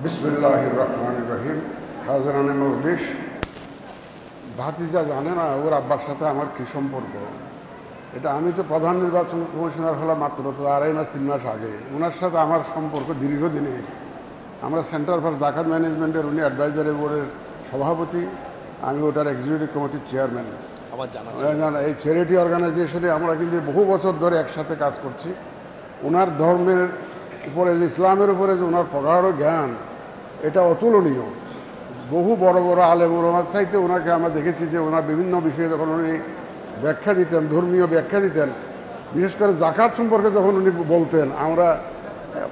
বিসমিল্লাহির রহমানির রহিম। হাজরানে মজলিস, ভাতিজা জানে না ওর আব্বার সাথে আমার কী সম্পর্ক। এটা আমি তো প্রধান নির্বাচন কমিশনার হলাম মাত্র তো 2.5 মাস 3 মাস আগে। ওনার সাথে আমার সম্পর্ক দীর্ঘদিনের। আমরা সেন্টার ফর জাকাত ম্যানেজমেন্টের উনি অ্যাডভাইজারি বোর্ডের সভাপতি, আমি ওটার এক্সিকিউটিভ কমিটির চেয়ারম্যান। এই চ্যারিটি অর্গানাইজেশনে আমরা কিন্তু বহু বছর ধরে একসাথে কাজ করছি। ওনার ধর্মের উপরে যে ইসলামের উপরে যে ওনার প্রগাঢ় জ্ঞান, এটা অতুলনীয়। বহু বড় বড় আলেম ওলামার চাইতে ওনাকে আমরা দেখেছি যে ওনার বিভিন্ন বিষয়ে যখন উনি ব্যাখ্যা দিতেন, ধর্মীয় ব্যাখ্যা দিতেন, বিশেষ করে জাকাত সম্পর্কে যখন উনি বলতেন, আমরা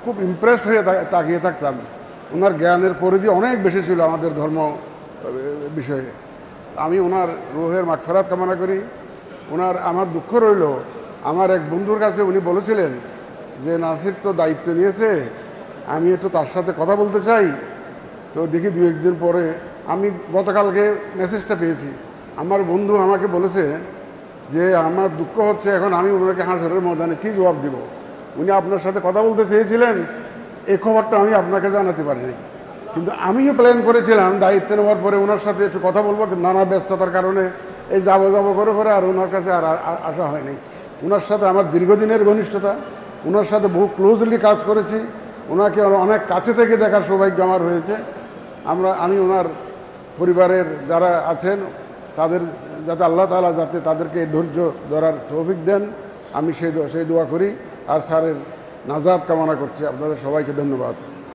খুব ইমপ্রেসড হয়ে তাকিয়ে থাকতাম। ওনার জ্ঞানের পরিধি অনেক বেশি ছিল আমাদের ধর্ম বিষয়ে। আমি ওনার রুহের মাগফিরাত কামনা করি। আমার দুঃখ রইল, আমার এক বন্ধুর কাছে উনি বলেছিলেন যে নাসির তো দায়িত্ব নিয়েছে, আমি একটু তার সাথে কথা বলতে চাই। তো দেখি 2-1 দিন পরে আমি গতকালকে মেসেজটা পেয়েছি। আমার বন্ধু আমাকে বলেছে যে আমার দুঃখ হচ্ছে, এখন আমি ওনাকে হাসরের ময়দানে কী জবাব দিব। উনি আপনার সাথে কথা বলতে চেয়েছিলেন, এই খবরটা আমি আপনাকে জানাতে পারিনি। কিন্তু আমিও প্ল্যান করেছিলাম দায়িত্ব নেওয়ার পরে ওনার সাথে একটু কথা বলবো, নানা ব্যস্ততার কারণে এই যাবো করে আর ওনার কাছে আর আসা হয়নি। ওনার সাথে আমার দীর্ঘদিনের ঘনিষ্ঠতা, ওনার সাথে বহু ক্লোজলি কাজ করেছি, ওনাকে অনেক কাছে থেকে দেখার সৌভাগ্য আমার হয়েছে। আমি ওনার পরিবারের যারা আছেন তাদের যাতে আল্লাহ তাআলা যাতে তাদেরকে ধৈর্য ধরার তৌফিক দেন, আমি সেই দোয়া করি। আর স্যারের নাজাত কামনা করছি। আপনাদের সবাইকে ধন্যবাদ।